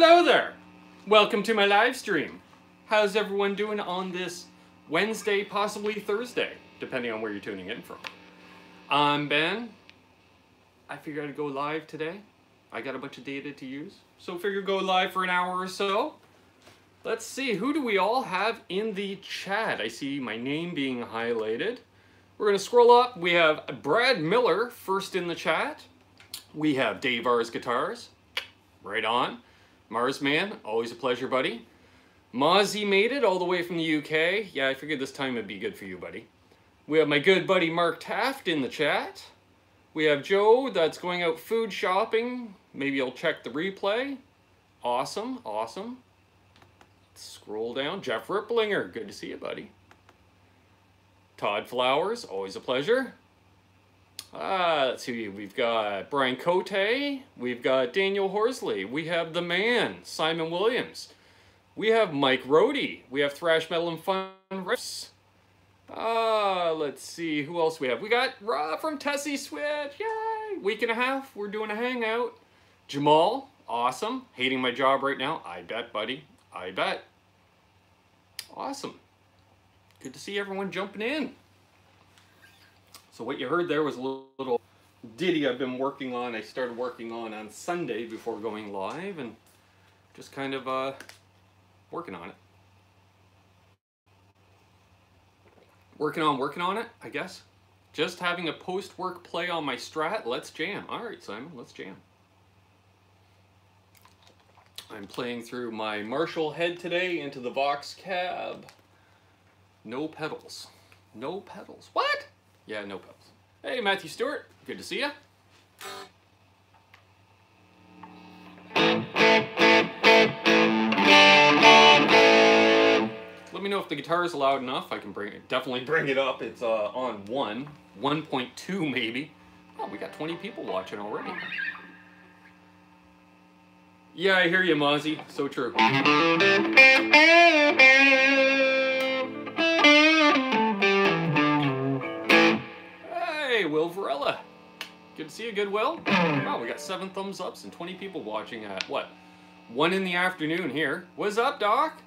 Hello there! Welcome to my live stream. How's everyone doing on this Wednesday, possibly Thursday, depending on where you're tuning in from? I'm Ben. I figured I'd go live today. I got a bunch of data to use, so figured go live for an hour or so. Let's see, who do we all have in the chat? I see my name being highlighted. We're going to scroll up. We have Brad Miller first in the chat. We have Dave R's Guitars. Right on. Marsman, always a pleasure, buddy. Mozzie made it all the way from the UK. Yeah, I figured this time it'd be good for you, buddy. We have my good buddy Mark Taft in the chat. We have Joe that's going out food shopping. Maybe you'll check the replay. Awesome, awesome. Let's scroll down. Jeff Ripplinger, good to see you, buddy. Todd Flowers, always a pleasure. Let's see, we've got Brian Cote, we've got Daniel Horsley, we have the man, Simon Williams, we have Mike Rohde, we have Thrash Metal and Fun Riffs. Let's see, who else we have? We got Rob from Tessie Switch, yay! Week and a half, we're doing a hangout. Jamal, awesome, hating my job right now, I bet, buddy, I bet. Awesome, good to see everyone jumping in. So what you heard there was a little ditty I've been working on. I started working on Sunday before going live and just kind of working on it. Working on it, I guess. Just having a post-work play on my Strat. Let's jam. All right, Simon, let's jam. I'm playing through my Marshall head today into the Vox cab. No pedals. No pedals. What? Yeah, no pedals. Hey, Matthew Stewart. Good to see you. Let me know if the guitar is loud enough. I can definitely bring it up. It's on 1.2 maybe. Oh, we got 20 people watching already. Yeah, I hear you, Mozzie. So true. Hey, Will Varela. Good to see you, good Will. Wow, we got 7 thumbs ups and 20 people watching at, what, 1 in the afternoon here. What's up, Doc?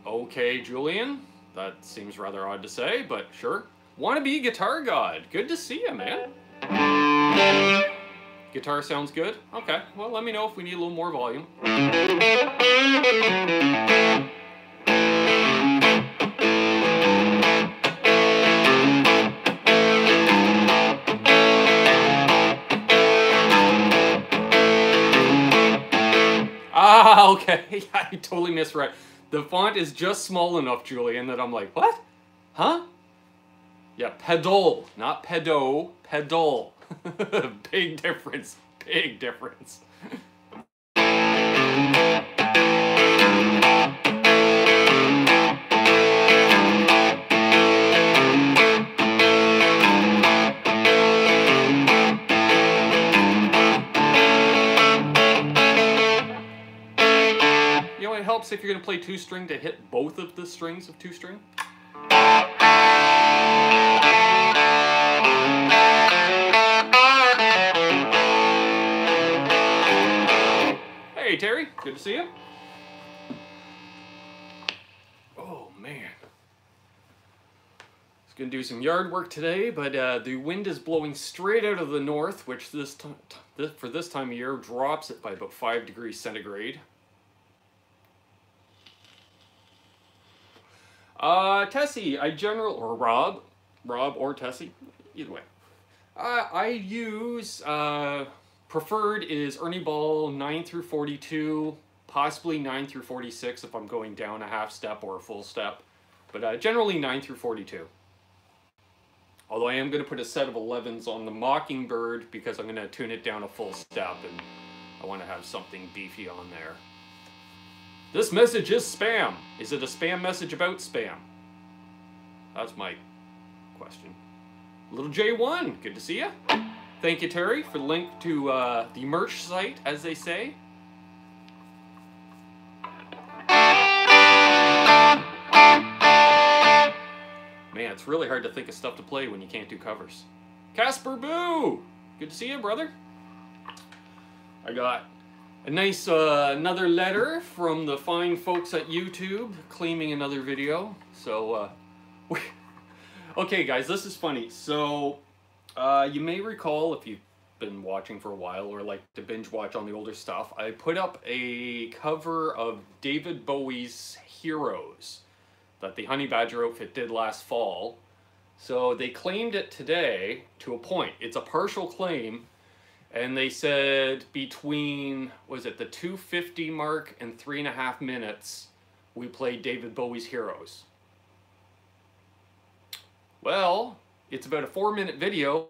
Okay, Julian. That seems rather odd to say, but sure. Wannabe Guitar God. Good to see you, man. Guitar sounds good? Okay, well, let me know if we need a little more volume. Ah, okay. I totally misread. The font is just small enough, Julian, that I'm like, what? Huh? Yeah, pedal, not pedo, pedal. Big difference. Big difference. It helps if you're going to play 2-string to hit both of the strings of 2-string. Hey Terry, good to see you. Oh man. It's going to do some yard work today, but the wind is blowing straight out of the north, which for this time of year drops it by about 5 degrees centigrade. Tessie, or Rob or Tessie, either way. I use, preferred is Ernie Ball 9 through 42, possibly 9 through 46 if I'm going down a half step or a full step, but generally 9 through 42. Although I am going to put a set of 11s on the Mockingbird because I'm going to tune it down a full step and I want to have something beefy on there. This message is spam. Is it a spam message about spam? That's my question. Little J1, good to see you. Thank you, Terry, for the link to the merch site, as they say. Man, it's really hard to think of stuff to play when you can't do covers. Casper Boo! Good to see you, brother. I got A nice another letter from the fine folks at YouTube claiming another video. So, okay guys, this is funny. So, you may recall if you've been watching for a while or like to binge watch on the older stuff, I put up a cover of David Bowie's Heroes that the Honey Badger outfit did last fall. So they claimed it today to a point. It's a partial claim. And they said between, was it the 2:50 mark and 3.5 minutes, we played David Bowie's Heroes. Well, it's about a 4-minute video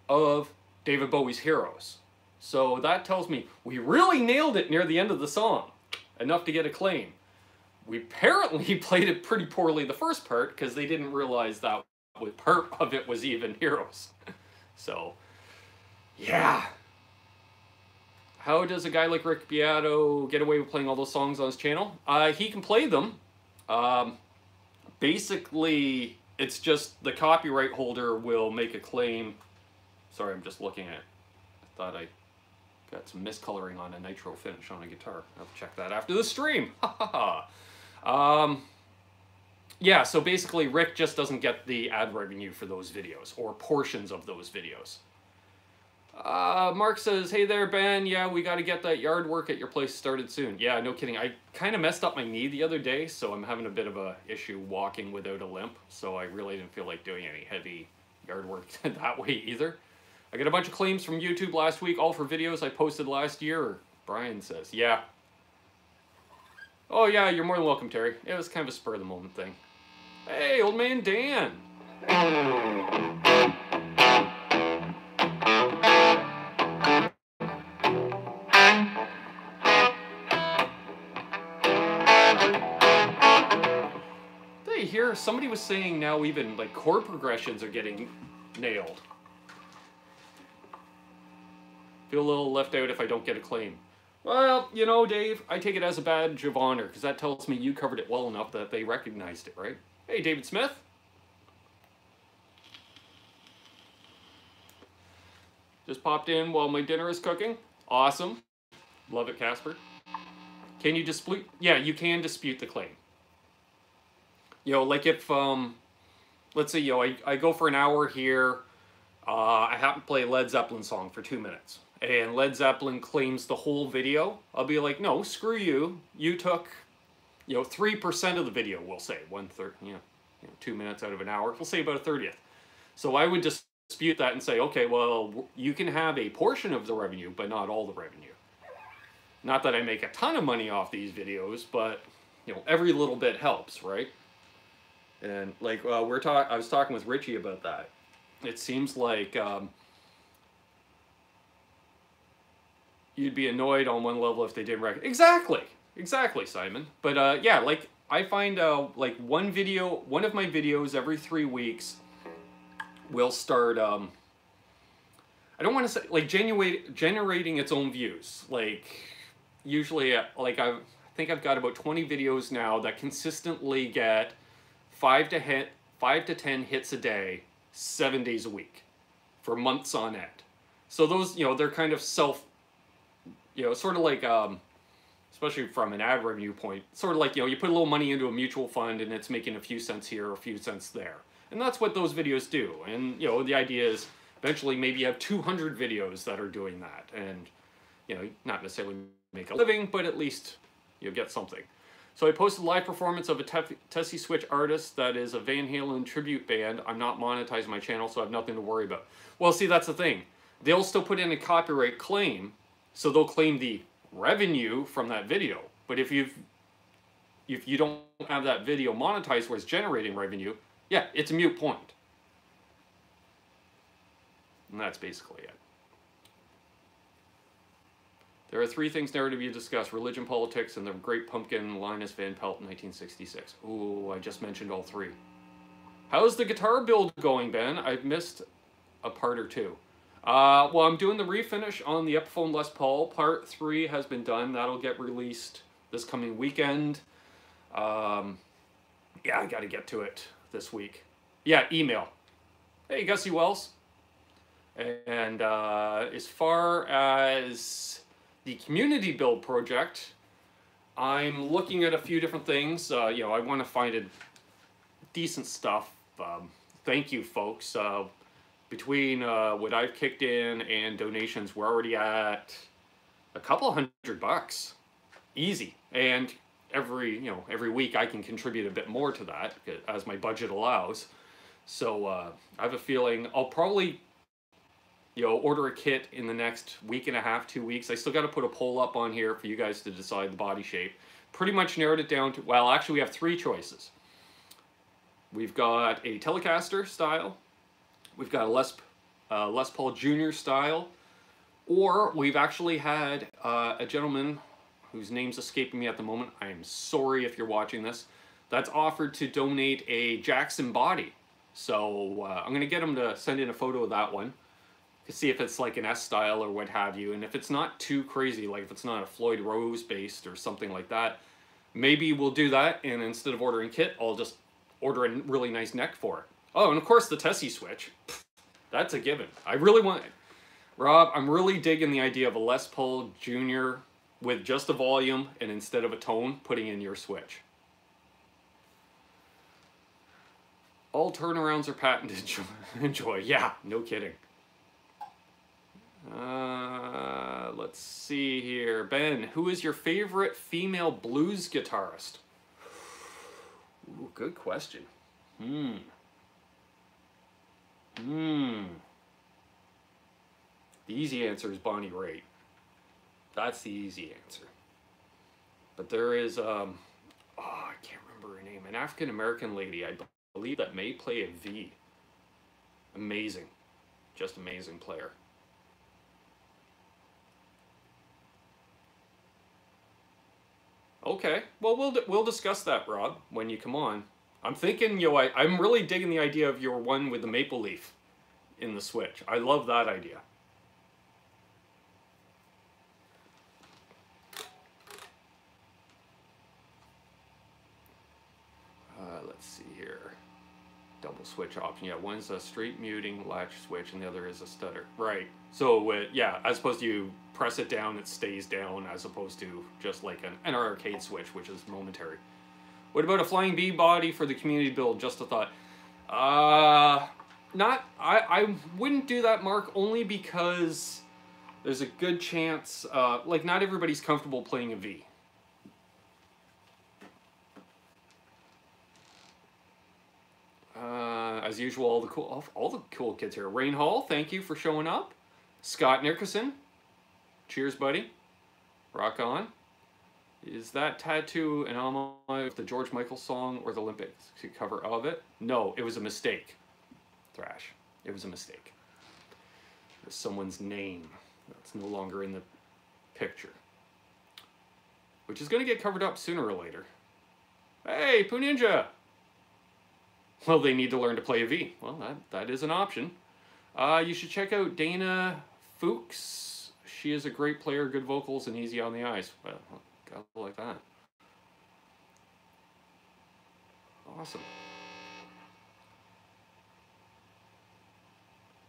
of David Bowie's Heroes. So that tells me we really nailed it near the end of the song, enough to get a claim. We apparently played it pretty poorly the first part because they didn't realize that part of it was even Heroes. So, yeah. How does a guy like Rick Beato get away with playing all those songs on his channel? He can play them. Basically, it's just the copyright holder will make a claim. Sorry, I'm just looking at it. I thought I got some miscoloring on a nitro finish on a guitar. I'll check that after the stream. Yeah, so basically Rick just doesn't get the ad revenue for those videos, or portions of those videos. Mark says, hey there, Ben. Yeah, we got to get that yard work at your place started soon. Yeah, no kidding. I kind of messed up my knee the other day, so I'm having a bit of a issue walking without a limp. So I really didn't feel like doing any heavy yard work that way either. I got a bunch of claims from YouTube last week, all for videos I posted last year. Brian says, yeah. Oh yeah, you're more than welcome, Terry. It was kind of a spur of the moment thing. Hey, old man Dan. Here, somebody was saying now even like chord progressions are getting nailed. Feel a little left out if I don't get a claim. Well, you know, Dave, I take it as a badge of honor because that tells me you covered it well enough that they recognized it, right? Hey, David Smith. Just popped in while my dinner is cooking. Awesome. Love it, Casper. Can you dispute? Yeah, you can dispute the claim. You know, like if, let's say, you know, I go for an hour here, I happen to play a Led Zeppelin song for 2 minutes, and Led Zeppelin claims the whole video, I'll be like, no, screw you. You took, you know, 3% of the video, we'll say, 1/3, you know, 2 minutes out of an hour, we'll say about a 30th. So I would dispute that and say, okay, well, you can have a portion of the revenue, but not all the revenue. Not that I make a ton of money off these videos, but, you know, every little bit helps, right? And like I was talking with Richie about that. It seems like you'd be annoyed on one level if they didn't recognize. Exactly, Simon. But yeah, like I find like one of my videos every 3 weeks will start. I don't want to say like generating its own views. Like usually, like I think I've got about 20 videos now that consistently get 5 to 10 hits a day, 7 days a week, for months on end. So those, you know, they're kind of you know, sort of like, especially from an ad revenue point, sort of like, you know, you put a little money into a mutual fund and it's making a few cents here, a few cents there. And that's what those videos do. And, you know, the idea is eventually maybe you have 200 videos that are doing that. And, you know, not necessarily make a living, but at least you'll get something. So I posted a live performance of a Tessie Switch artist that is a Van Halen tribute band. I'm not monetizing my channel, so I have nothing to worry about. Well, see, that's the thing. They'll still put in a copyright claim, so they'll claim the revenue from that video. But if you don't have that video monetized where it's generating revenue, yeah, it's a moot point. And that's basically it. There are 3 things narrative you discuss: religion, politics, and the Great Pumpkin, Linus Van Pelt in 1966. Ooh, I just mentioned all 3. How's the guitar build going, Ben? I've missed a part or 2. Well, I'm doing the refinish on the Epiphone Les Paul. Part 3 has been done. That'll get released this coming weekend. Yeah, I got to get to it this week. Yeah, email. Hey, Gussie Wells. And as far as the community build project, I'm looking at a few different things. You know, I want to find a decent stuff. Thank you, folks. Between what I've kicked in and donations, we're already at a couple $100. Easy. And every week I can contribute a bit more to that as my budget allows. So I have a feeling I'll probably, order a kit in the next week and a half, 2 weeks. I still got to put a poll up on here for you guys to decide the body shape. Pretty much narrowed it down to, well, actually we have 3 choices. We've got a Telecaster style, we've got a Les Paul Jr. style, or we've actually had a gentleman whose name's escaping me at the moment. I'm sorry if you're watching this. That's offered to donate a Jackson body. So I'm going to get him to send in a photo of that one to see if it's like an S style or what have you. And if it's not too crazy, like if it's not a Floyd Rose based or something like that, maybe we'll do that. And instead of ordering kit, I'll just order a really nice neck for it. Oh, and of course the Tessie switch. That's a given. I really want it. Rob, I'm really digging the idea of a Les Paul Jr. with just a volume and instead of a tone, putting in your switch. All turnarounds are patented. Enjoy. Yeah, no kidding. Let's see here. Ben, who is your favorite female blues guitarist? Ooh, good question. The easy answer is Bonnie Raitt. That's the easy answer. But there is, I can't remember her name, an African-American lady, I believe, that may play a V. Amazing. Just amazing player. Okay, well, we'll discuss that, Rob, when you come on. I'm thinking, I'm really digging the idea of your one with the maple leaf in the switch. I love that idea. Let's see here. Double switch option. Yeah, one's a straight muting latch switch and the other is a stutter. Right. So, yeah, as opposed to you press it down, it stays down, as opposed to just like an arcade switch, which is momentary. What about a Flying B body for the community build? Just a thought. I wouldn't do that, Mark, only because there's a good chance, like not everybody's comfortable playing a V. As usual, all the cool kids here. Rain Hall, thank you for showing up. Scott Nickerson, cheers, buddy. Rock on. Is that tattoo an homage of the George Michael song or the Olympics cover of it? No, it was a mistake. Thrash. It was a mistake. There's someone's name that's no longer in the picture, which is going to get covered up sooner or later. Hey, Poo Ninja! Well, they need to learn to play a V. Well, that is an option. You should check out Dana Fuchs. She is a great player, good vocals, and easy on the eyes. Well, gotta like that. Awesome.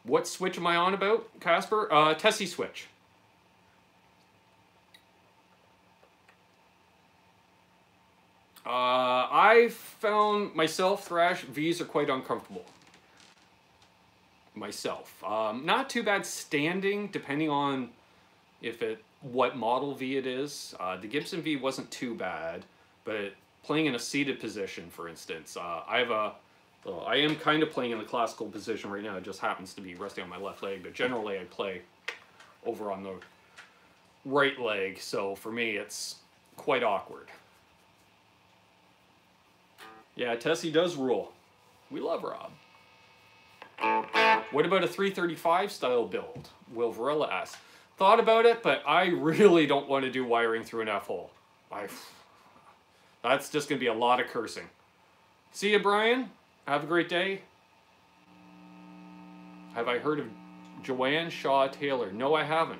What switch am I on about, Casper? Tessie switch. I found myself, thrash, V's are quite uncomfortable. Myself. Not too bad standing, depending on what model V it is. The Gibson V wasn't too bad, but playing in a seated position, for instance, I am kind of playing in the classical position right now. It just happens to be resting on my left leg, but generally I play over on the right leg, so for me it's quite awkward. Yeah, Tessie does rule. We love Rob. What about a 335 style build? Will Varela asks. Thought about it, but I really don't want to do wiring through an F-hole. That's just going to be a lot of cursing. See you, Brian. Have a great day. Have I heard of Joanne Shaw Taylor? No, I haven't.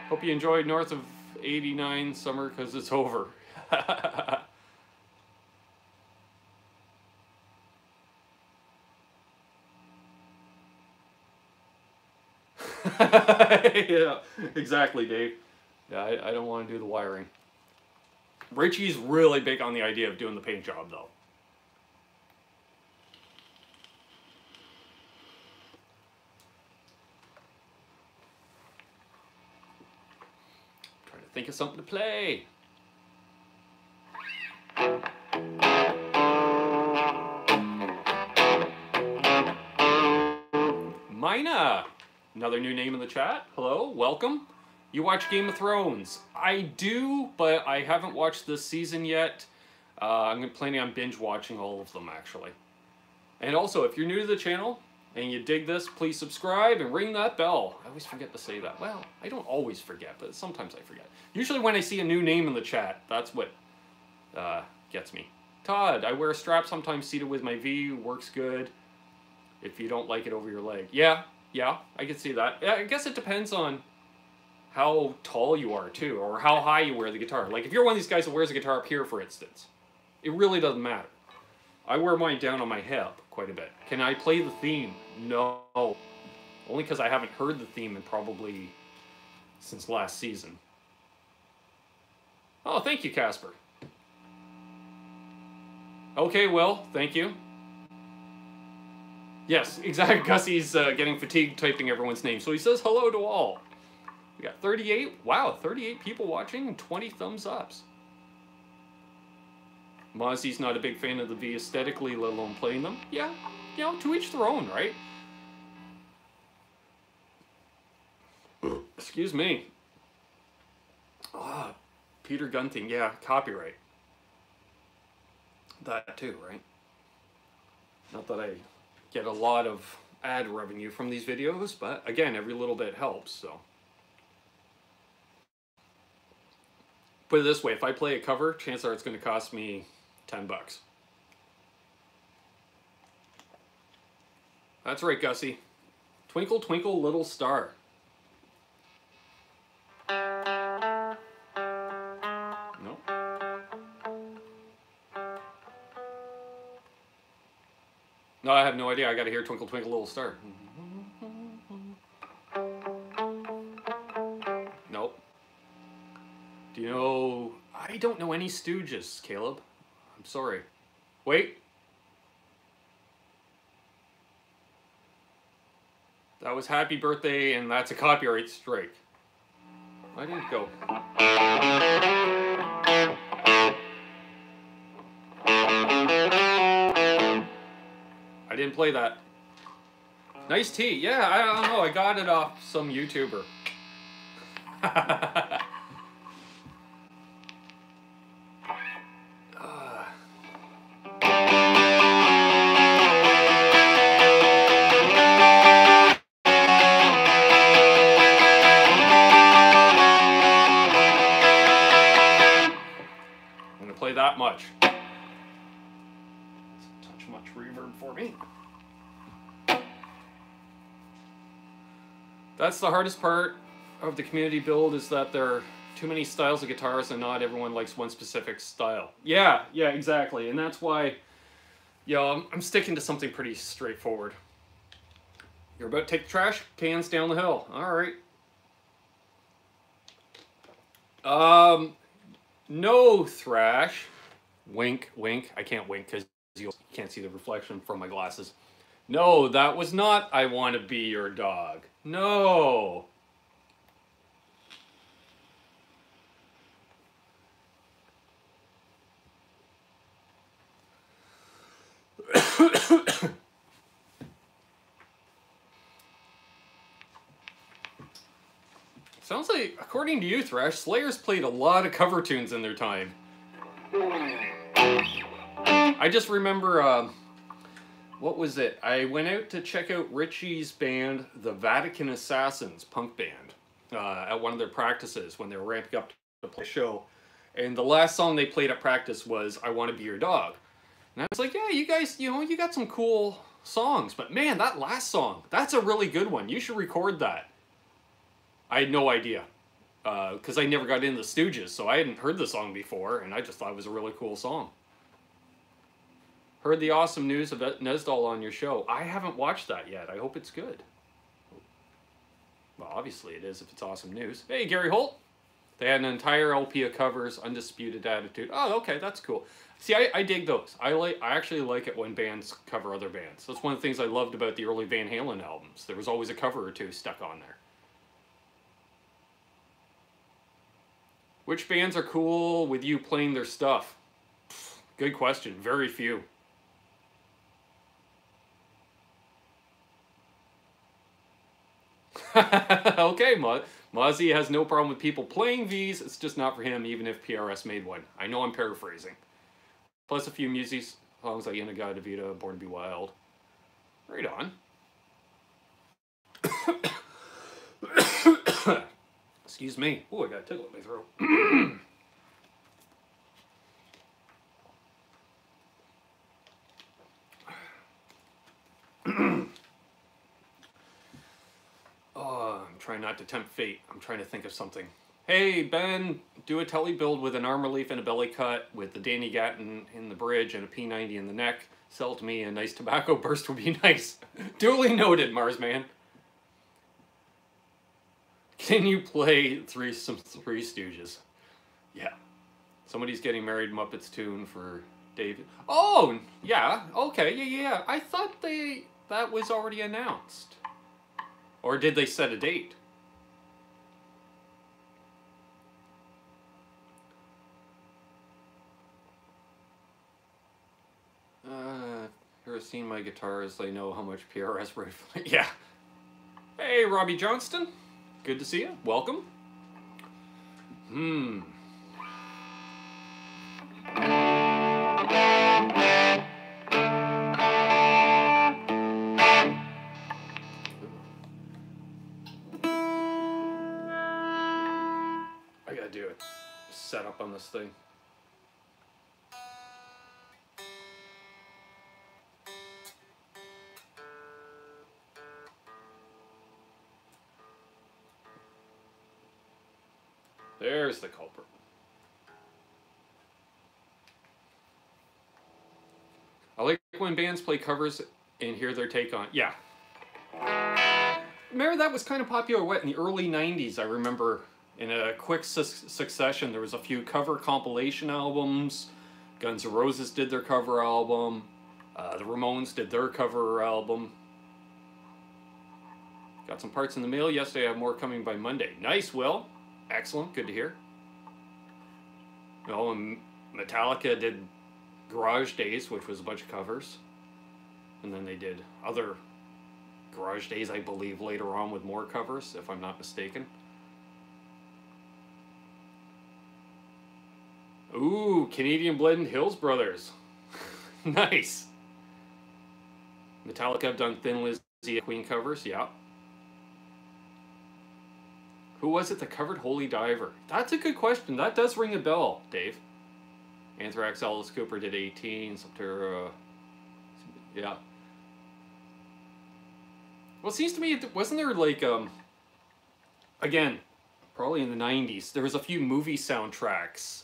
Hope you enjoyed North of '89 summer because it's over. Yeah, exactly, Dave. Yeah, I don't want to do the wiring. Richie's really big on the idea of doing the paint job, though. Trying to think of something to play. Mina, another new name in the chat. Hello, welcome. You watch Game of Thrones? I do, but I haven't watched this season yet. I'm planning on binge watching all of them, actually. And also, if you're new to the channel and you dig this, please subscribe and ring that bell. I always forget to say that. Well, I don't always forget, but sometimes I forget. Usually when I see a new name in the chat, that's what gets me. Todd, I wear a strap sometimes seated with my V, works good. If you don't like it over your leg. Yeah, I can see that. I guess it depends on how tall you are too, or how high you wear the guitar. Like if you're one of these guys that wears a guitar up here, for instance, it really doesn't matter. I wear mine down on my hip quite a bit. Can I play the theme? No. Only because I haven't heard the theme in probably since last season. Oh, thank you, Casper. Okay, well, thank you. Yes, exactly. Gussie's getting fatigued typing everyone's name, so he says hello to all. We got 38. Wow, 38 people watching and 20 thumbs ups. Mozzie's not a big fan of the V aesthetically, let alone playing them. Yeah, you know, to each their own, right? Excuse me. Ah, Peter Gunting, yeah, copyright. That too, right? Not that I get a lot of ad revenue from these videos, but again, every little bit helps, so. Put it this way, if I play a cover, chances are it's going to cost me $10. That's right, Gussie. Twinkle, twinkle, little star. No. No, I have no idea. I got to hear Twinkle, Twinkle, Little Star. Nope. Do you know... I don't know any Stooges, Caleb. I'm sorry. Wait. That was Happy Birthday, and that's a copyright strike. Why didn't it go? I didn't play that. Nice tea. Yeah, I don't know. I got it off some YouTuber. That much. Touch much reverb for me. That's the hardest part of the community build, is that there are too many styles of guitars and not everyone likes one specific style. Yeah, exactly. And that's why, I'm sticking to something pretty straightforward. You're about to take the trash cans down the hill. All right. No, Thrash. Wink, wink. I can't wink because you can't see the reflection from my glasses. No, that was not I Want to Be Your Dog. No. Sounds like, according to you, Thrash, Slayer's played a lot of cover tunes in their time. I just remember, what was it? I went out to check out Richie's band, the Vatican Assassins punk band, at one of their practices when they were ramping up to play a show. And the last song they played at practice was I Want to Be Your Dog. And I was like, yeah, you guys, you got some cool songs. But man, that last song, that's a really good one. You should record that. I had no idea. because I never got into the Stooges, so I hadn't heard the song before, and I just thought it was a really cool song. Heard the awesome news about Nesdall on your show. I haven't watched that yet. I hope it's good. Well, obviously it is if it's awesome news. Hey, Gary Holt. They had an entire LP of covers, Undisputed Attitude. Oh, okay, that's cool. See, I dig those. I actually like it when bands cover other bands. That's one of the things I loved about the early Van Halen albums. There was always a cover or two stuck on there. Which bands are cool with you playing their stuff? Good question. Very few. Okay, Mozzie has no problem with people playing these. It's just not for him, even if PRS made one. I know I'm paraphrasing. Plus a few music songs like Inagata Vita, Born to Be Wild. Right on. Excuse me. Oh, I got a tickle in my throat. Oh, I'm trying not to tempt fate. I'm trying to think of something. Hey, Ben, do a telly build with an arm relief and a belly cut with the Danny Gatton in the bridge and a P90 in the neck. Sell to me, a nice tobacco burst would be nice. Duly noted, Marsman. Can you play some Three Stooges? Yeah. Somebody's getting married Muppets tune for David. Oh, yeah. Okay, yeah. I thought that was already announced. Or did they set a date? Ever seen my guitars? They know how much PRS rate. Yeah. Hey, Robbie Johnston. Good to see you. Welcome. I gotta do it. Set up on this thing. There's the culprit. I like when bands play covers and hear their take on it. Yeah. Remember that was kind of popular, what, in the early 90s? I remember in a quick succession, there was a few cover compilation albums. Guns N' Roses did their cover album. The Ramones did their cover album. Got some parts in the mail yesterday. I have more coming by Monday. Nice, Will. Excellent. Good to hear. Oh, and Metallica did Garage Days, which was a bunch of covers. And then they did other Garage Days, I believe, later on with more covers, if I'm not mistaken. Ooh, Canadian Blend Hills Brothers. Nice. Metallica have done Thin Lizzy Queen covers, yeah. Who was it that covered Holy Diver? That's a good question. That does ring a bell, Dave. Anthrax, Alice Cooper did 18. Sepultura, yeah. Well, it seems to me, wasn't there like, again, probably in the 90s, there was a few movie soundtracks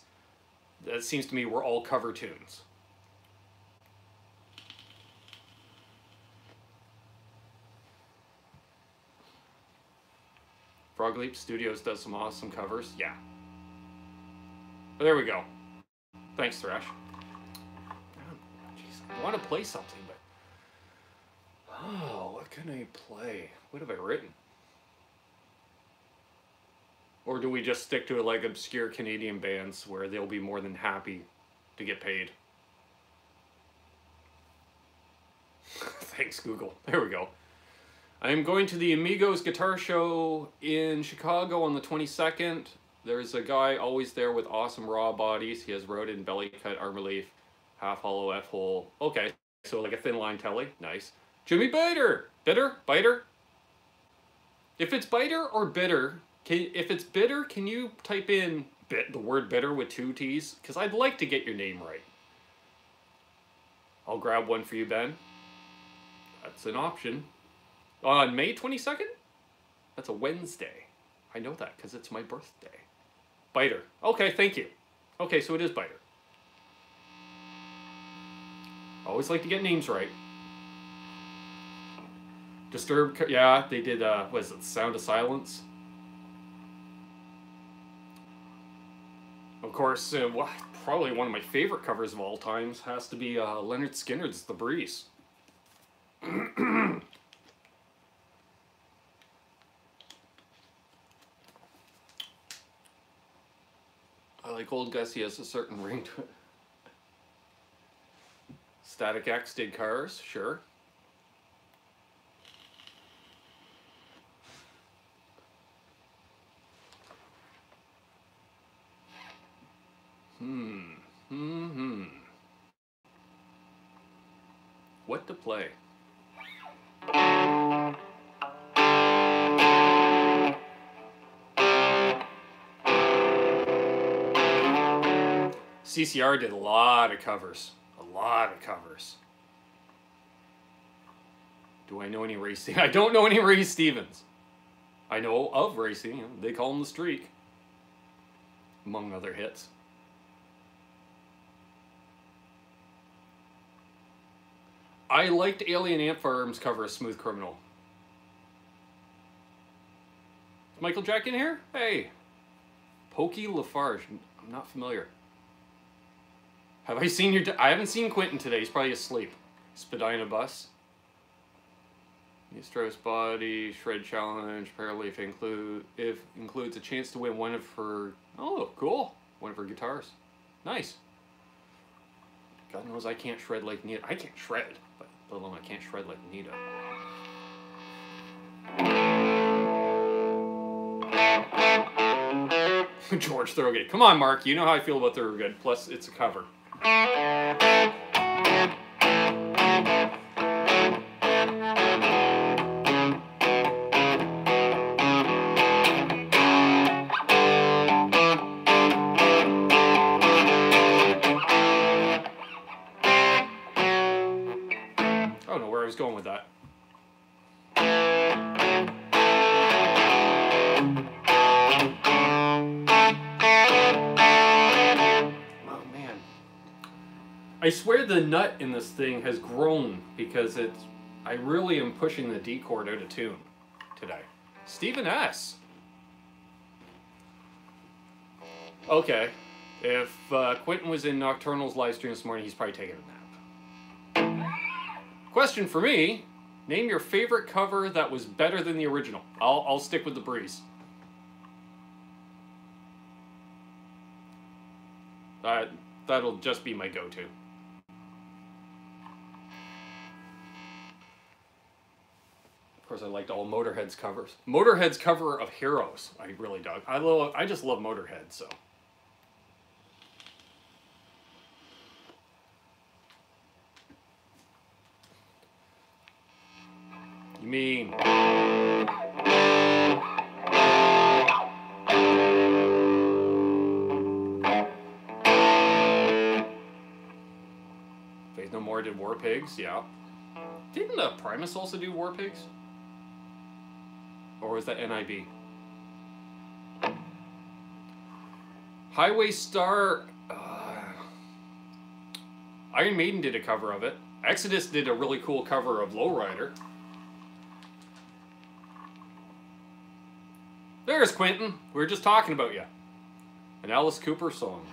that seems to me were all cover tunes. Frog Leap Studios does some awesome covers. Yeah. But there we go. Thanks, Thrash. Jeez, I want to play something, but... Oh, what can I play? What have I written? Or do we just stick to like obscure Canadian bands where they'll be more than happy to get paid? Thanks, Google. There we go. I am going to the Amigos Guitar Show in Chicago on the 22nd. There's a guy always there with awesome raw bodies. He has rodent, belly cut, arm relief, half hollow F-hole. Okay, so like a thin line telly. Nice. Jimmy Biter! Bitter? Biter? If it's Biter or Bitter, if it's Bitter, can you type in the word bitter with 2 T's? Because I'd like to get your name right. I'll grab one for you, Ben. That's an option. On May 22nd? That's a Wednesday. I know that because it's my birthday. Biter. Okay, thank you. Okay, so it is Biter. Always like to get names right. Disturbed, yeah, they did, what is it, Sound of Silence? Of course, probably one of my favorite covers of all times has to be Leonard Skinner's The Breeze. I like Old Gus, he has a certain ring to it. Static X did Cars, sure. What to play? CCR did a lot of covers. A lot of covers. Do I know any Ray Stevens? I don't know any Ray Stevens. I know of Ray Stevens. They call him The Streak. Among other hits. I liked Alien Ant Farm's cover of Smooth Criminal. Is Michael Jack in here? Hey. Pokey Lafarge. I'm not familiar. Have I seen your... I haven't seen Quentin today. He's probably asleep. Spadina Bus. Strauss Body, Shred Challenge, Paraleaf includes a chance to win one of her... Oh, cool. One of her guitars. Nice. God knows I can't shred like Nita. I can't shred, but let alone I can't shred like Nita. George Thorogood. Come on, Mark. You know how I feel about Thorogood. Plus, it's a cover. Going with that. Oh man. I swear the nut in this thing has grown because I really am pushing the D chord out of tune today. Stephen S. Okay. If Quentin was in Nocturnal's live stream this morning, he's probably taking a nap. Question for me, name your favorite cover that was better than the original. I'll stick with The Breeze. That'll just be my go-to. Of course, I liked all Motorhead's covers. Motorhead's cover of Heroes, I really dug. I just love Motorhead, so. You mean... Faith No More did War Pigs, yeah. Didn't Primus also do War Pigs? Or was that NIB? Highway Star... Iron Maiden did a cover of it. Exodus did a really cool cover of Lowrider. There's Quentin. We were just talking about you. An Alice Cooper song.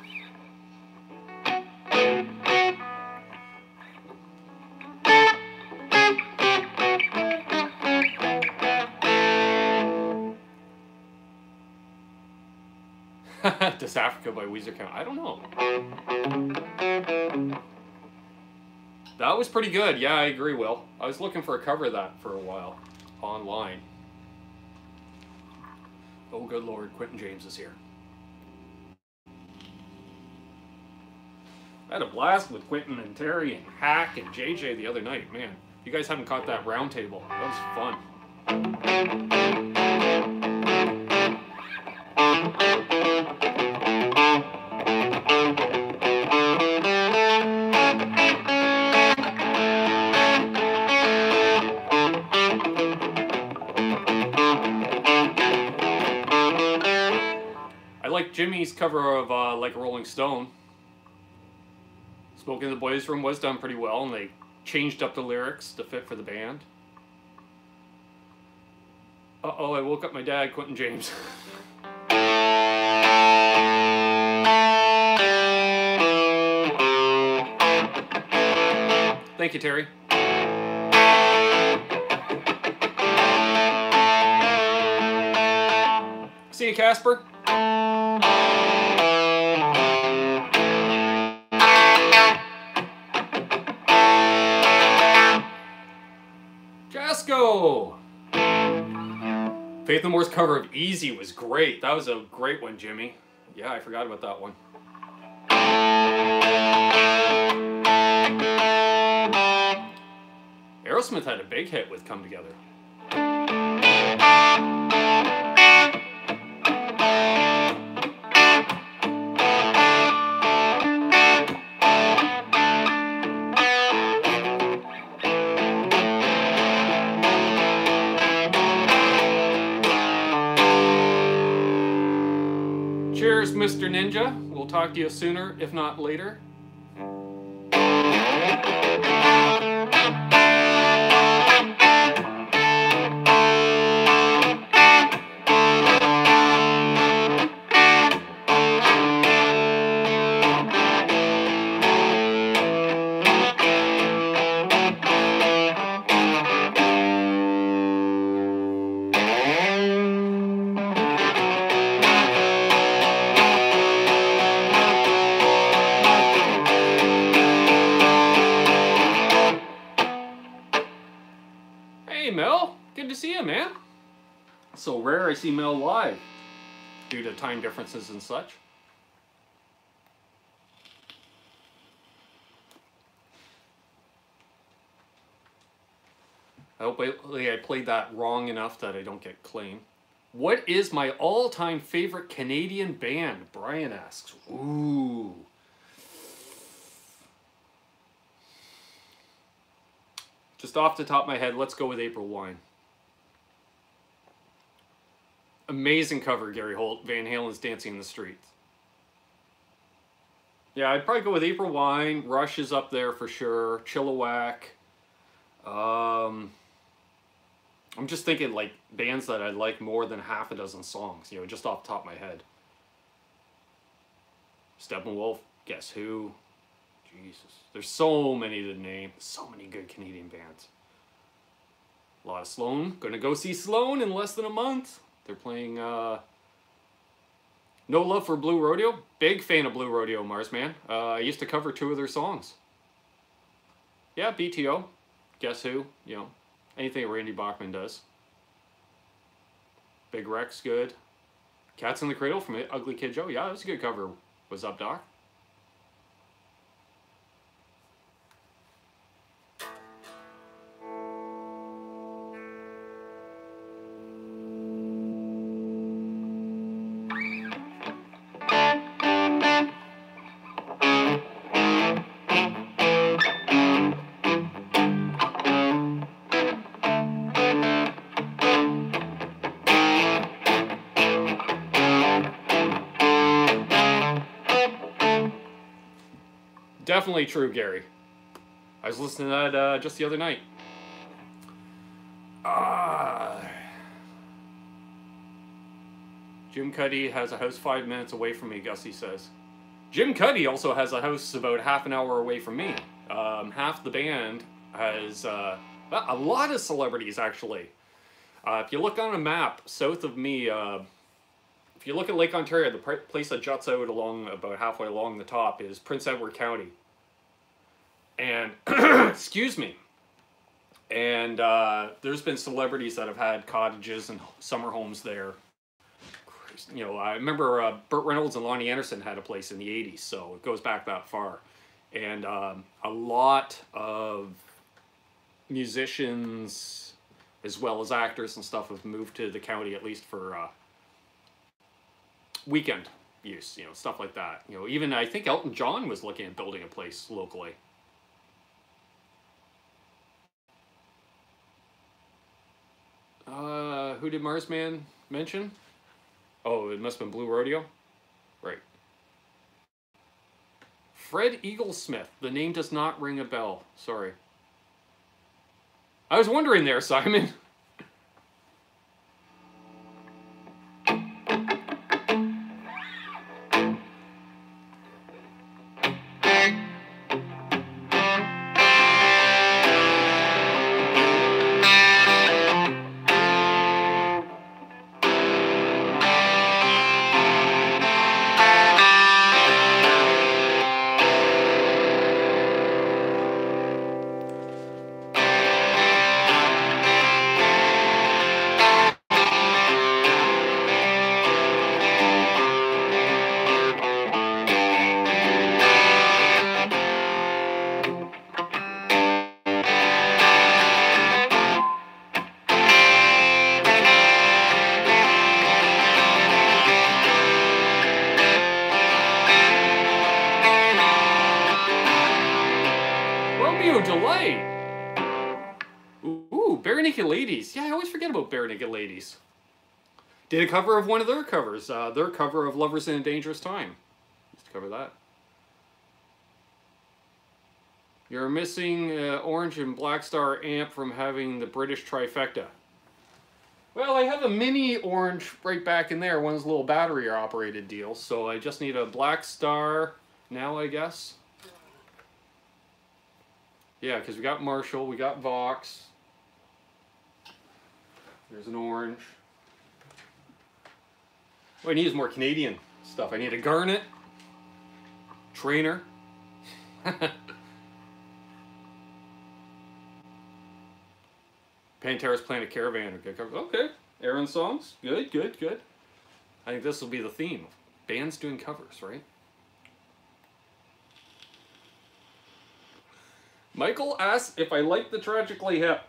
Does Africa by Weezer count? I don't know. That was pretty good. Yeah, I agree, Will. I was looking for a cover of that for a while. Online. Oh, good Lord, Quentin James is here. I had a blast with Quentin and Terry and Hack and JJ the other night. Man, you guys haven't caught that round table. That was fun. Jimmy's cover of Like a Rolling Stone. Smoke in the Boys Room was done pretty well, and they changed up the lyrics to fit for the band. Uh-oh, I woke up my dad, Quentin James. Thank you, Terry. See you, Casper. Jasco! Faith No More's cover of Easy was great. That was a great one, Jimmy. Yeah, I forgot about that one. Aerosmith had a big hit with Come Together. Cheers, Mr. Ninja. We'll talk to you sooner, if not later. So rare I see Mel live due to time differences and such. I hope I played that wrong enough that I don't get claimed. What is my all-time favorite Canadian band? Brian asks. Ooh. Just off the top of my head, let's go with April Wine. Amazing cover, Gary Holt. Van Halen's Dancing in the Streets. Yeah, I'd probably go with April Wine. Rush is up there for sure. Chilliwack. I'm just thinking like bands that I like more than half a dozen songs, you know, just off the top of my head. Steppenwolf, Guess Who. Jesus. There's so many to name. So many good Canadian bands. A lot of Sloan. Gonna go see Sloan in less than a month. They're playing No Love for Blue Rodeo. Big fan of Blue Rodeo, Marsman. I used to cover 2 of their songs. Yeah, BTO. Guess Who, you know. Anything Randy Bachman does. Big Rex, good. Cats in the Cradle from Ugly Kid Joe. Yeah, that was a good cover. What's up, Doc? Definitely true, Gary. I was listening to that just the other night. Jim Cuddy has a house 5 minutes away from me, Gussie says. Jim Cuddy also has a house about half an hour away from me. Half the band has a lot of celebrities, actually. If you look on a map south of me, if you look at Lake Ontario, the place that juts out along about halfway along the top is Prince Edward County. And, excuse me, and there's been celebrities that have had cottages and summer homes there. You know, I remember Burt Reynolds and Lonnie Anderson had a place in the 80s, so it goes back that far. And a lot of musicians, as well as actors and stuff, have moved to the county, at least for weekend use, you know, stuff like that. You know, even I think Elton John was looking at building a place locally. Who did Marsman mention? Oh, it must have been Blue Rodeo? Right. Fred Eaglesmith. The name does not ring a bell. Sorry. I was wondering there, Simon. Ladies. Yeah, I always forget about Bare Naked Ladies. Did a cover of one of their covers. Their cover of Lovers in a Dangerous Time. Used to cover that. You're missing Orange and Black Star amp from having the British trifecta. Well, I have a mini Orange right back in there. One of those little battery operated deals. So I just need a Black Star now, I guess. Yeah, because we got Marshall, we got Vox. There's an Orange. What I need is more Canadian stuff. I need a Garnet, Trainer. Pantera's Planet Caravan. Okay, Aaron songs. Good, good, good. I think this will be the theme. Bands doing covers, right? Michael asks if I like the Tragically Hip.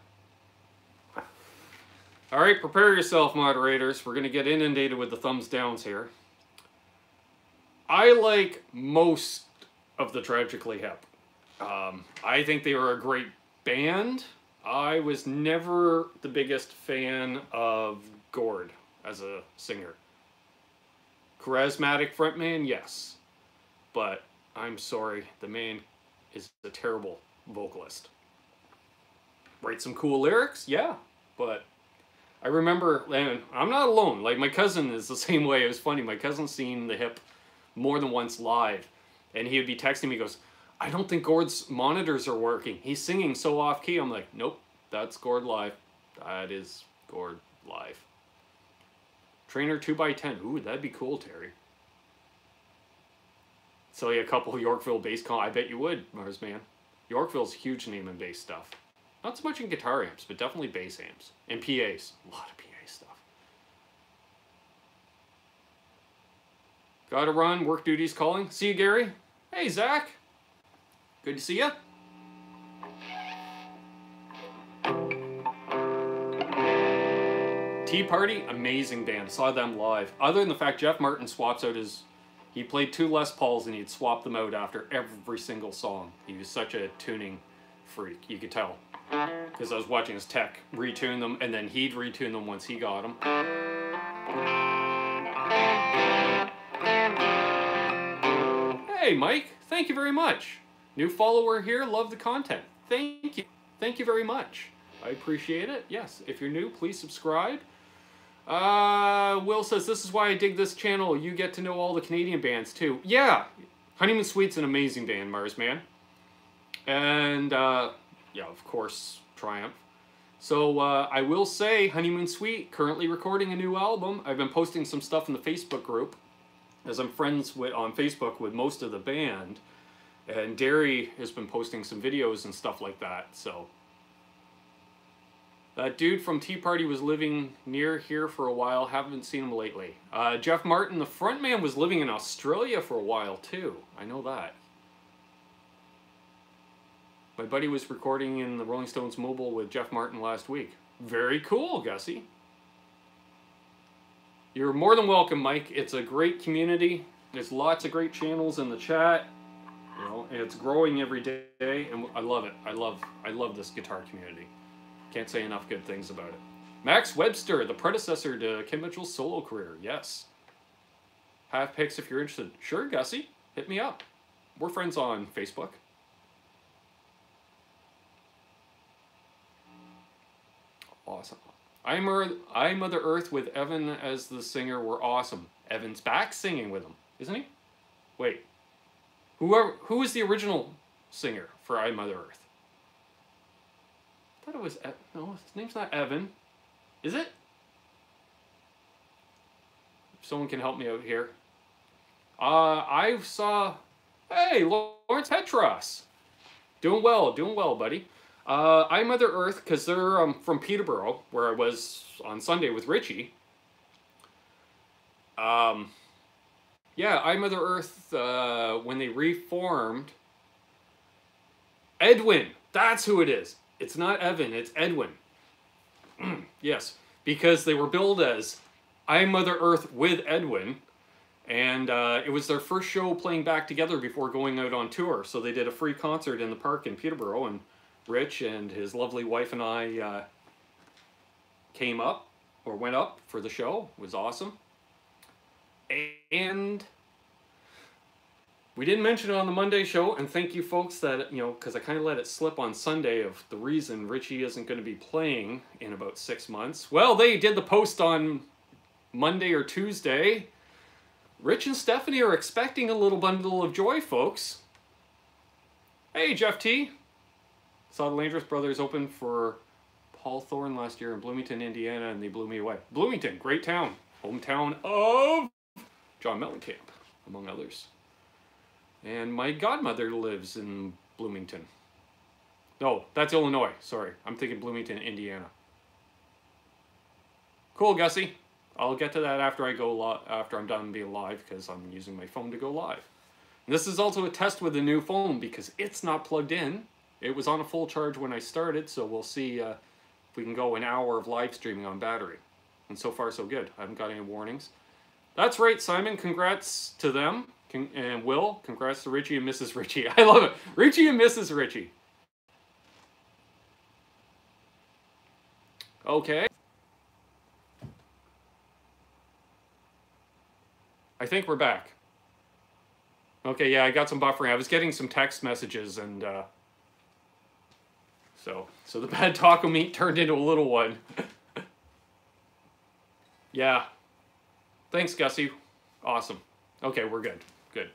All right, prepare yourself, moderators. We're going to get inundated with the thumbs downs here. I like most of the Tragically Hip. I think they were a great band. I was never the biggest fan of Gord as a singer. Charismatic frontman, yes. But I'm sorry, the man is a terrible vocalist. Write some cool lyrics, yeah, but I remember, and I'm not alone, like my cousin is the same way. It was funny, my cousin's seen the Hip more than once live, and he would be texting me, he goes, I don't think Gord's monitors are working. He's singing so off key. I'm like, nope, that's Gord live. That is Gord live. Trainer 2x10, ooh, that'd be cool, Terry. Sell you a couple of Yorkville bass I bet you would, Mars Man. Yorkville's a huge name in bass stuff. Not so much in guitar amps, but definitely bass amps. And PAs. A lot of PA stuff. Gotta run. Work duty's calling. See you, Gary. Hey, Zach. Good to see you. Tea Party, amazing band. Saw them live. Other than the fact Jeff Martin swaps out his... He played 2 Les Pauls and he'd swap them out after every single song. He was such a tuning freak. You could tell. Because I was watching his tech retune them, and then he'd retune them once he got them. Hey, Mike. Thank you very much. New follower here. Love the content. Thank you. Thank you very much. I appreciate it. Yes, if you're new, please subscribe. Will says, this is why I dig this channel. You get to know all the Canadian bands, too. Yeah. Honeymoon Suite's an amazing band, Mars Man. And, yeah, of course, Triumph. So I will say Honeymoon Suite currently recording a new album. I've been posting some stuff in the Facebook group, as I'm friends with on Facebook with most of the band, and Derry has been posting some videos and stuff like that. So that dude from Tea Party was living near here for a while. Haven't seen him lately. Jeff Martin, the frontman, was living in Australia for a while too. I know that. My buddy was recording in the Rolling Stones Mobile with Jeff Martin last week. Very cool, Gussie. You're more than welcome, Mike. It's a great community. There's lots of great channels in the chat. You know, and it's growing every day, and I love it. I love this guitar community. Can't say enough good things about it. Max Webster, the predecessor to Kim Mitchell's solo career. Yes. Have picks if you're interested. Sure, Gussie. Hit me up. We're friends on Facebook. Awesome. I Mother Earth with Evan as the singer were awesome. Evan's back singing with him, isn't he? Wait. Who was the original singer for I Mother Earth? I thought it was no, his name's not Evan. Is it? If someone can help me out here. I saw, hey, Lawrence Petross. Doing well, buddy. I Mother Earth, because they're from Peterborough, where I was on Sunday with Richie. Yeah, I Mother Earth, when they reformed, Edwin, that's who it is. It's not Evan, it's Edwin. Yes, because they were billed as I Mother Earth with Edwin, and it was their first show playing back together before going out on tour, so they did a free concert in the park in Peterborough, and Rich and his lovely wife and I went up for the show. It was awesome. And we didn't mention it on the Monday show, and thank you folks that, you know, because I kind of let it slip on Sunday of the reason Richie isn't going to be playing in about 6 months. Well, they did the post on Monday or Tuesday. Rich and Stephanie are expecting a little bundle of joy, folks. Hey, Jeff T. Saw the Landreth Brothers open for Paul Thorne last year in Bloomington, Indiana, and they blew me away. Bloomington, great town. Hometown of John Mellencamp, among others. And my godmother lives in Bloomington. No, that's Illinois. Sorry, I'm thinking Bloomington, Indiana. Cool, Gussie. I'll get to that after after I'm done being live, because I'm using my phone to go live. And this is also a test with the new phone because it's not plugged in. It was on a full charge when I started, so we'll see if we can go an hour of live streaming on battery. And so far, so good. I haven't got any warnings. That's right, Simon. Congrats to them. And Will, congrats to Richie and Mrs. Richie. I love it. Richie and Mrs. Richie. Okay. I think we're back. Okay, yeah, I got some buffering. I was getting some text messages, and so the bad taco meat turned into a little one. Yeah. Thanks, Gussie. Awesome. Okay, we're good. Good.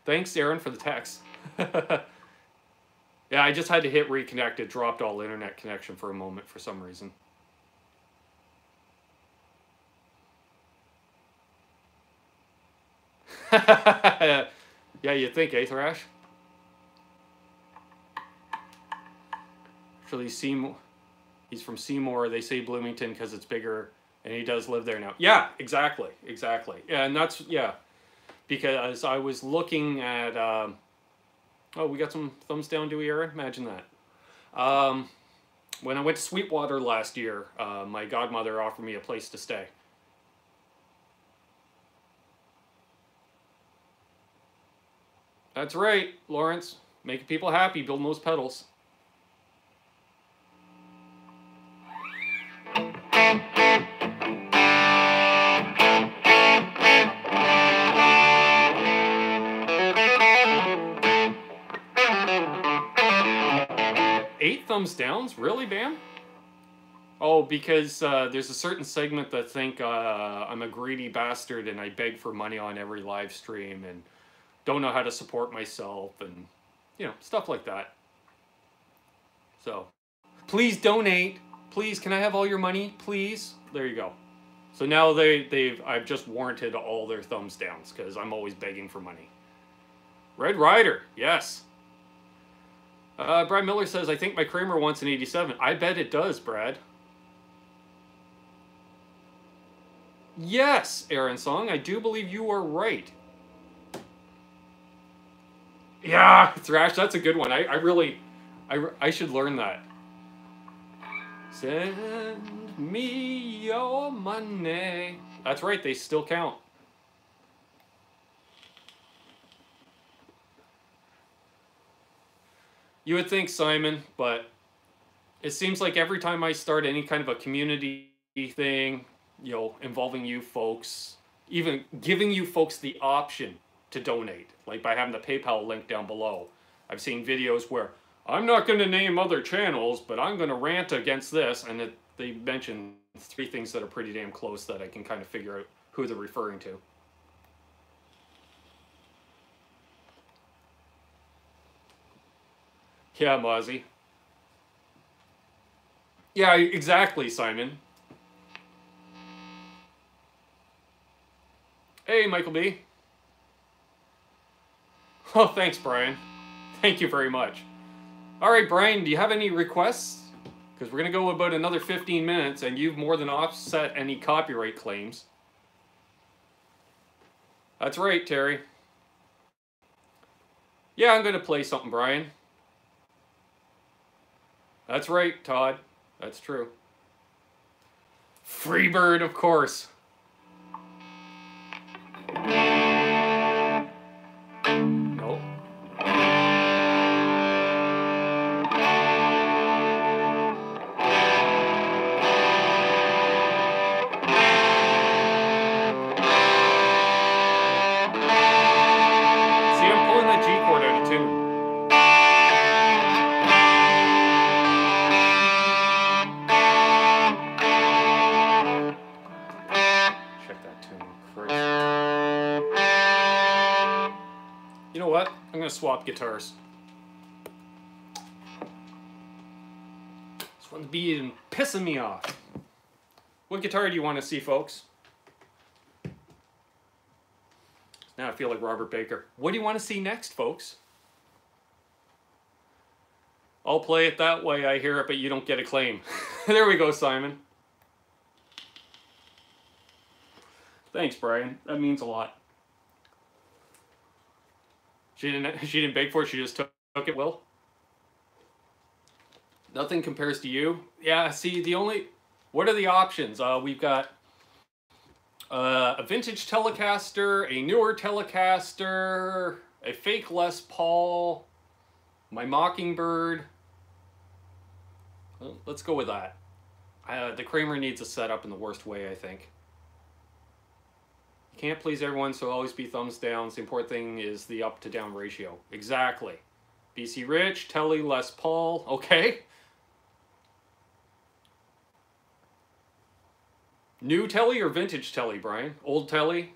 Thanks, Aaron, for the text. Yeah, I just had to hit reconnect. It dropped all internet connection for a moment for some reason. Yeah, you'd think, eh, Thrash? Actually, Seymour, he's from Seymour. They say Bloomington because it's bigger, and he does live there now. Yeah, exactly. Yeah, and that's, yeah, because I was looking at, oh, we got some thumbs down, do we, Aaron? Imagine that. When I went to Sweetwater last year, my godmother offered me a place to stay. That's right, Lawrence. Making people happy, building those pedals. Thumbs downs? Really, Bam? Oh, because there's a certain segment that think I'm a greedy bastard and I beg for money on every live stream and don't know how to support myself and, you know, stuff like that. So, please donate. Please, can I have all your money? Please? There you go. So now I've just warranted all their thumbs downs because I'm always begging for money. Red Rider, yes. Brad Miller says, I think my Kramer wants an 87. I bet it does, Brad. Yes, Aaron Song, I do believe you are right. Yeah, Thrash, that's a good one. I should learn that. Send me your money. That's right, they still count. You would think, Simon, but it seems like every time I start any kind of a community thing, you know, involving you folks, even giving you folks the option to donate, like by having the PayPal link down below. I've seen videos where I'm not going to name other channels, but I'm going to rant against this, and they mention 3 things that are pretty damn close that I can kind of figure out who they're referring to. Yeah, Mozzie. Yeah, exactly, Simon. Hey, Michael B. Oh, thanks, Brian. Thank you very much. All right, Brian, do you have any requests? Because we're going to go about another 15 minutes, and you've more than offset any copyright claims. That's right, Terry. Yeah, I'm going to play something, Brian. That's right, Todd. That's true. Freebird, of course. Nope. See, I'm pulling that G chord out of tune. You know what? I'm going to swap guitars. This one's being pissing me off. What guitar do you want to see, folks? Now I feel like Robert Baker. What do you want to see next, folks? I'll play it that way, I hear it, but you don't get a claim. There we go, Simon. Thanks, Brian. That means a lot. She didn't beg for it, she just took it, Will? Nothing compares to you? Yeah, see, what are the options? We've got a vintage Telecaster, a newer Telecaster, a fake Les Paul, my Mockingbird. Well, let's go with that. The Kramer needs a setup in the worst way, I think. Can't please everyone, so always be thumbs down. The important thing is the up to down ratio. Exactly. BC Rich, Telly, Les Paul. Okay. New Telly or vintage Telly, Brian? Old Telly?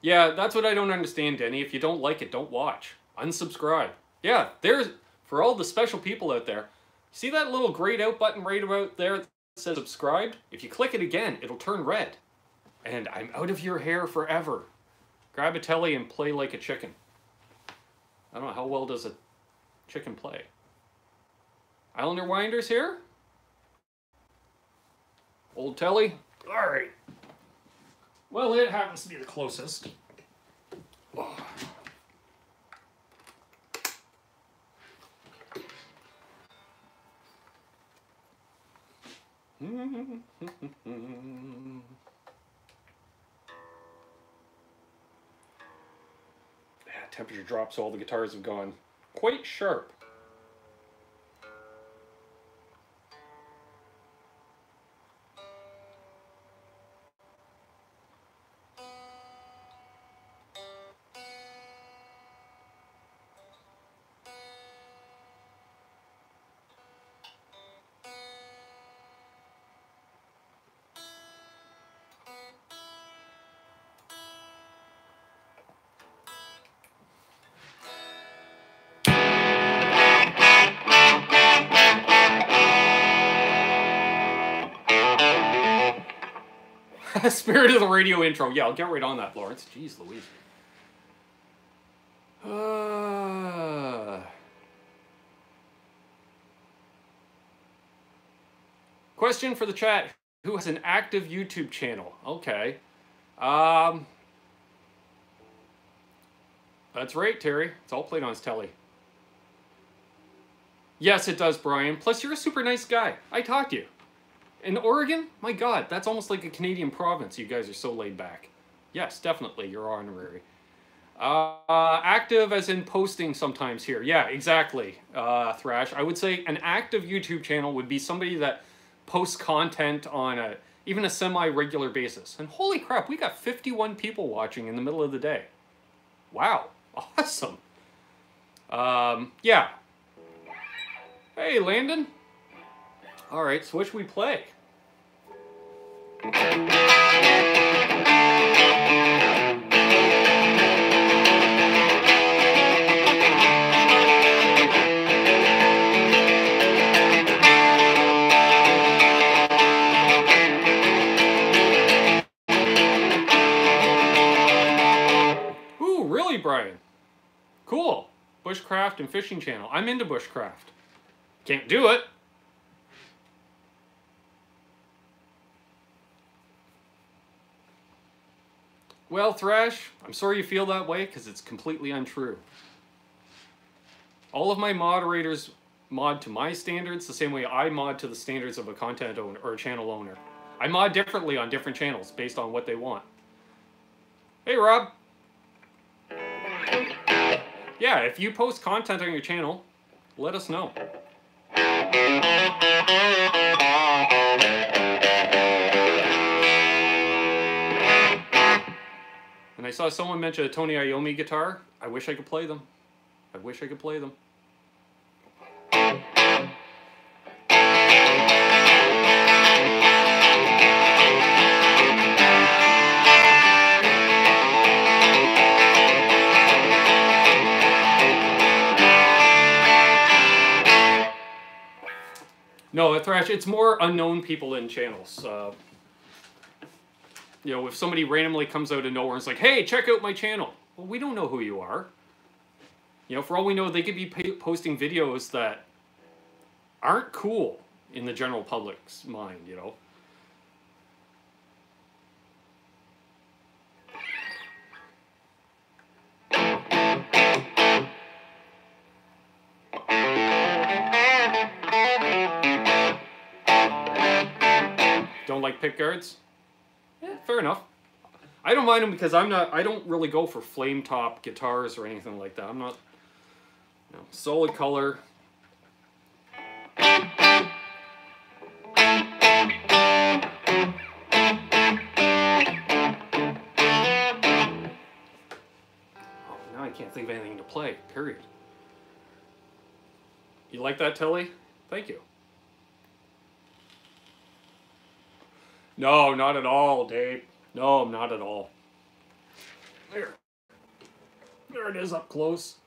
Yeah, that's what I don't understand, Denny. If you don't like it, don't watch. Unsubscribe. Yeah, there's, for all the special people out there, see that little grayed out button right about there that says subscribed? If you click it again, it'll turn red. And I'm out of your hair forever. Grab a Telly and play like a chicken. I don't know, how well does a chicken play? Islander Winders here? Old Telly? Alright. Well, it happens to be the closest. Oh. Yeah, temperature drops, so all the guitars have gone quite sharp. Spirit of the radio intro. Yeah, I'll get right on that, Lawrence. Jeez Louise. Question for the chat. Who has an active YouTube channel? Okay. That's right, Terry. It's all played on his telly. Yes, it does, Brian. Plus, you're a super nice guy. I talked to you. In Oregon? My God, that's almost like a Canadian province. You guys are so laid back. Yes, definitely, you're honorary. Active as in posting sometimes here. Yeah, exactly, Thrash. I would say an active YouTube channel would be somebody that posts content on a even a semi-regular basis. And holy crap, we got 51 people watching in the middle of the day. Wow, awesome. Yeah. Hey, Landon. All right, so what should we play? Ooh, really, Brian? Cool. Bushcraft and fishing channel. I'm into bushcraft. Can't do it. Well, Thrash, I'm sorry you feel that way because it's completely untrue. All of my moderators mod to my standards the same way I mod to the standards of a content owner or a channel owner. I mod differently on different channels based on what they want. Hey, Rob. Yeah, if you post content on your channel, let us know. And I saw someone mention a Tony Iommi guitar. I wish I could play them. I wish I could play them. No, Thrash, it's more unknown people in channels. You know, if somebody randomly comes out of nowhere and is like, hey, check out my channel. Well, we don't know who you are. You know, for all we know, they could be posting videos that aren't cool in the general public's mind, you know. Don't like pick guards? Yeah, fair enough. I don't mind them because I don't really go for flame top guitars or anything like that. I'm not, you know, solid color. Oh, now I can't think of anything to play, period. You like that, Tilly? Thank you. No, not at all, Dave. No, not at all. There. There it is up close.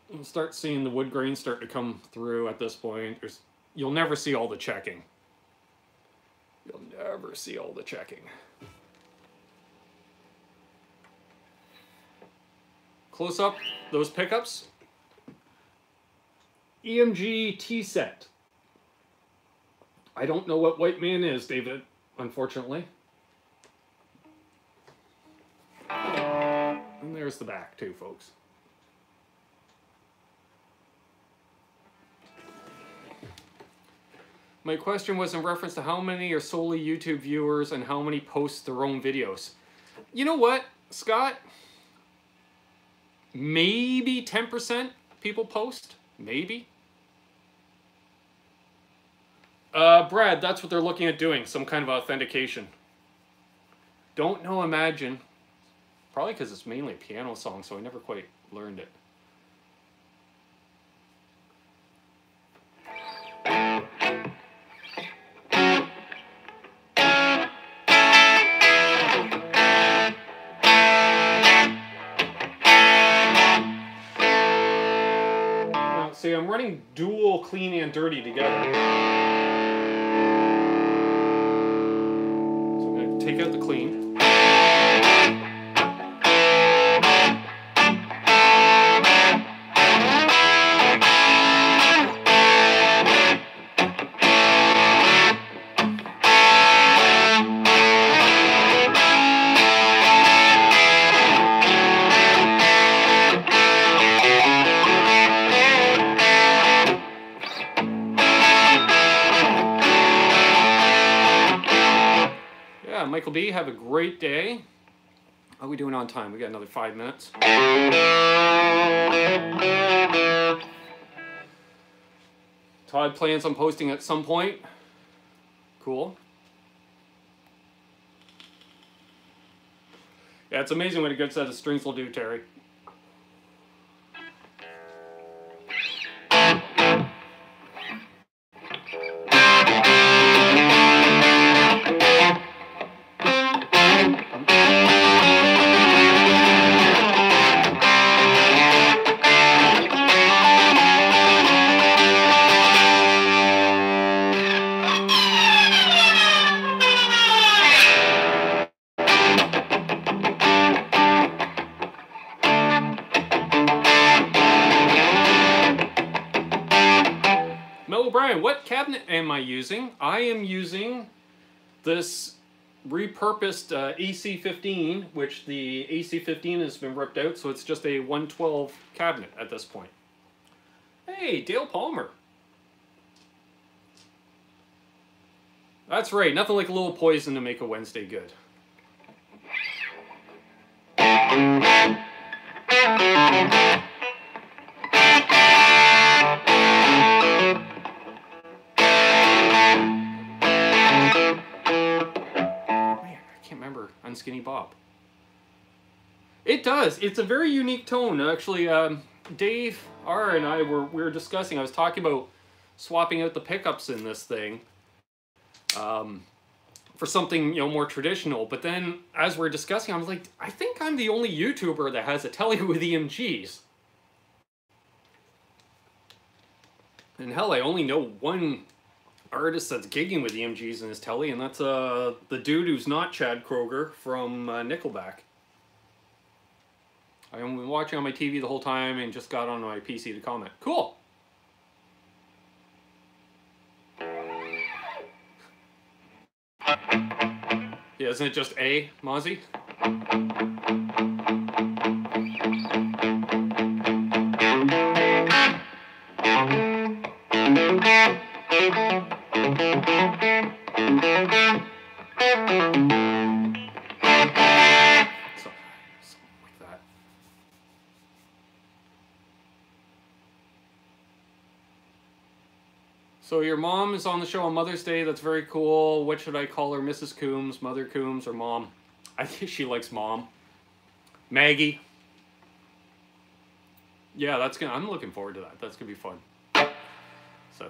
You'll start seeing the wood grain start to come through at this point. You'll never see all the checking. You'll never see all the checking. Close up those pickups. EMG T-set. I don't know what White Man is, David, unfortunately. And there's the back too, folks. My question was in reference to how many are solely YouTube viewers and how many post their own videos. You know what, Scott? Maybe 10% people post. Maybe. Brad, that's what they're looking at doing. Some kind of authentication. Don't know, imagine. Probably because it's mainly a piano song, so I never quite learned it. Now, see, I'm running dual clean and dirty together. So I'm going to take out the clean. Michael B, have a great day. How are we doing on time? We got another 5 minutes. Todd plans on posting at some point. Cool. Yeah, it's amazing what a good set of strings will do, Terry. Brian, what cabinet am I using? I am using this repurposed AC-15, which the AC-15 has been ripped out, so it's just a 112 cabinet at this point. Hey, Dale Palmer. That's right, nothing like a little poison to make a Wednesday good. Skinny Bob. It does. It's a very unique tone. Actually, Dave R and we were discussing. I was talking about swapping out the pickups in this thing for something, you know, more traditional. But then, as we're discussing, I was like, I think I'm the only YouTuber that has a telly with EMGs. And hell, I only know one artist that's gigging with EMGs in his telly, and that's the dude who's not Chad Kroeger from Nickelback. I've been watching on my TV the whole time and just got on my PC to comment. Cool! Yeah, isn't it just A, Mozzie? So your mom is on the show on Mother's Day. That's very cool. What should I call her? Mrs. Coombs, Mother Coombs, or Mom? I think she likes Mom. Maggie. Yeah, that's gonna. I'm looking forward to that. That's gonna be fun. So,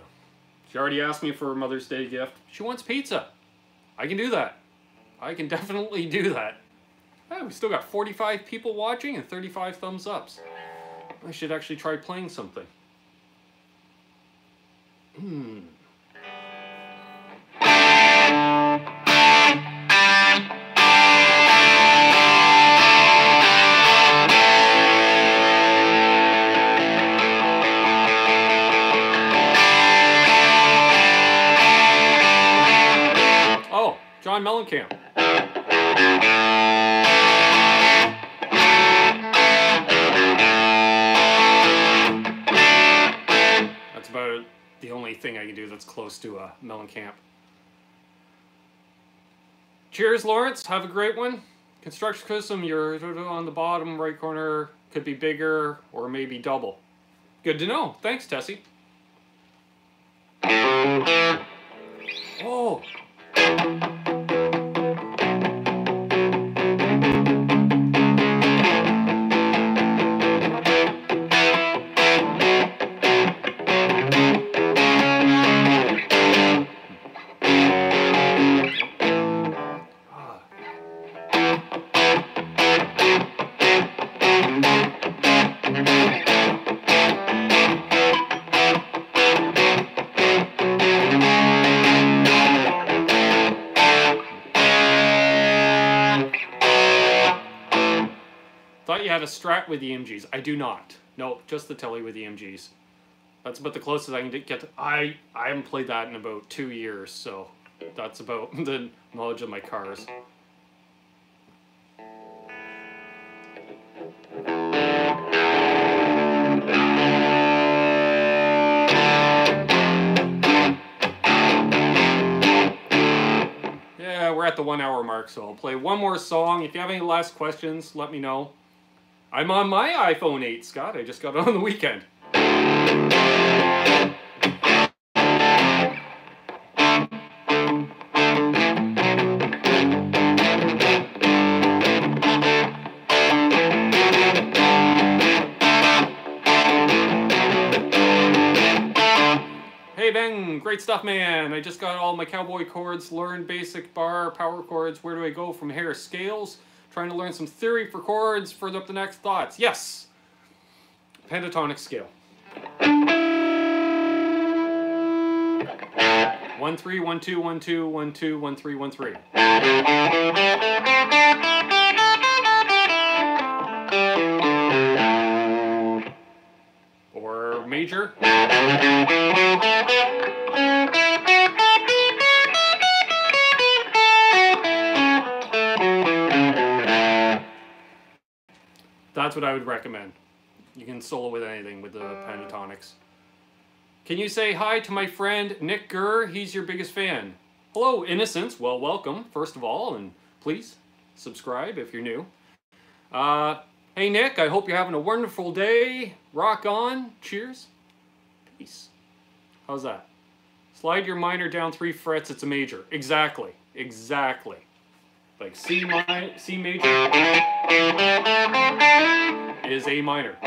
she already asked me for a Mother's Day gift. She wants pizza. I can do that. I can definitely do that. Oh, we still got 45 people watching and 35 thumbs ups. I should actually try playing something. Oh, John Mellencamp. That's about the only thing I can do that's close to a Mellencamp. Cheers, Lawrence. Have a great one. Construction Custom, you're on the bottom right corner. Could be bigger or maybe double. Good to know. Thanks, Tessie. Oh. Thought you had a Strat with EMGs. I do not. No, just the telly with EMGs. That's about the closest I can get to. I haven't played that in about 2 years, so that's about the knowledge of my cars. Yeah, we're at the 1 hour mark, so I'll play one more song. If you have any last questions, let me know. I'm on my iPhone 8, Scott. I just got it on the weekend. Henning, great stuff, man. I just got all my cowboy chords, learned basic bar, power chords. Where do I go from here? Scales, trying to learn some theory for chords, further up the next thoughts. Yes, pentatonic scale. 1 3 1 2 1 2 1 2 1 3 1 3. Or major. That's what I would recommend. You can solo with anything with the pentatonics. Can you say hi to my friend Nick Gurr? He's your biggest fan. Hello, Innocents. Well, welcome, first of all, and please subscribe if you're new. Hey, Nick, I hope you're having a wonderful day. Rock on. Cheers. Peace. How's that? Slide your minor down 3 frets, it's a major. Exactly. Exactly. Like C major is A minor.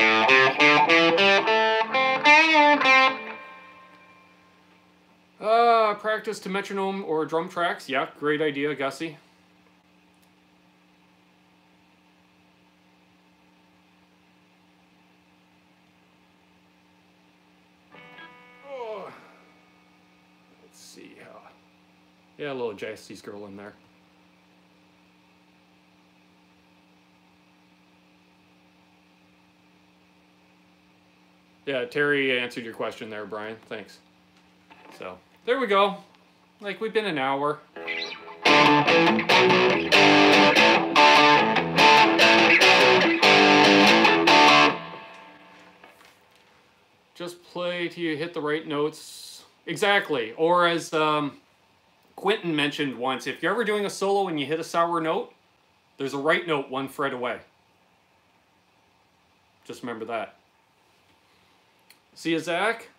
Practice to metronome or drum tracks. Yeah, great idea, Gussie. Oh. Let's see how. Yeah, a little Jesse's girl in there. Yeah, Terry answered your question there, Brian. Thanks. So, there we go. Like, we've been an hour. Just play till you hit the right notes. Exactly. Or as Quentin mentioned once, if you're ever doing a solo and you hit a sour note, there's a right note 1 fret away. Just remember that. See you, Zach?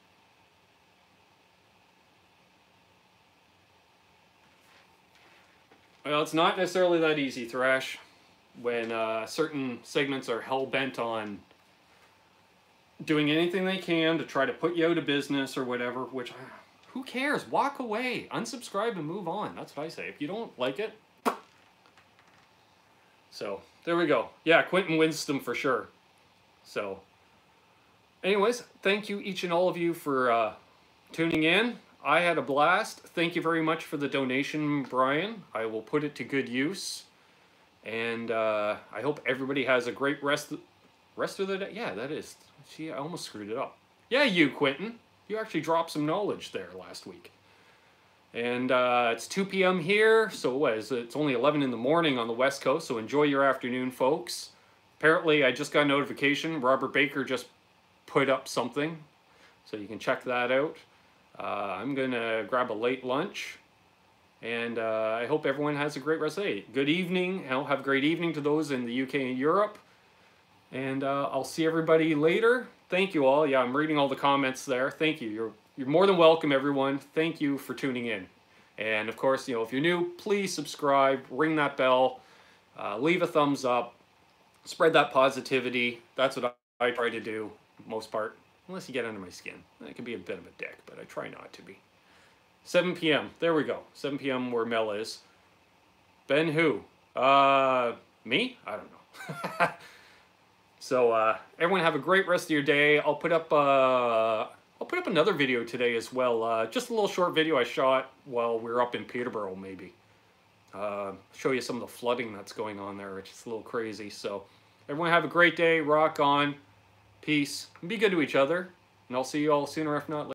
Well, it's not necessarily that easy, Thrash, when certain segments are hell-bent on doing anything they can to try to put you out of business or whatever, which, who cares? Walk away, unsubscribe, and move on. That's what I say. If you don't like it. So, there we go. Yeah, Quentin wins them for sure. So, anyways, thank you each and all of you for tuning in. I had a blast. Thank you very much for the donation, Brian. I will put it to good use. And I hope everybody has a great rest of the day. Yeah, that is. I almost screwed it up. Yeah, you, Quentin. You actually dropped some knowledge there last week. And it's 2 p.m. here, so what is it? It's only 11 in the morning on the West Coast, so enjoy your afternoon, folks. Apparently, I just got a notification. Robert Baker just put up something, so you can check that out. I'm going to grab a late lunch, and I hope everyone has a great rest of the day. Good evening. I'll have a great evening to those in the UK and Europe, and I'll see everybody later. Thank you all. Yeah, I'm reading all the comments there. Thank you. You're more than welcome, everyone. Thank you for tuning in. And, of course, you know, if you're new, please subscribe, ring that bell, leave a thumbs up, spread that positivity. That's what I try to do, for the most part. Unless you get under my skin. I can be a bit of a dick, but I try not to be. 7 p.m. There we go. 7 p.m. where Mel is. Ben who? Me? I don't know. So, everyone have a great rest of your day. I'll put up another video today as well. Just a little short video I shot while we were up in Peterborough, maybe. Show you some of the flooding that's going on there, which is a little crazy. So, everyone have a great day. Rock on. Peace. Be good to each other. And I'll see you all sooner, if not later.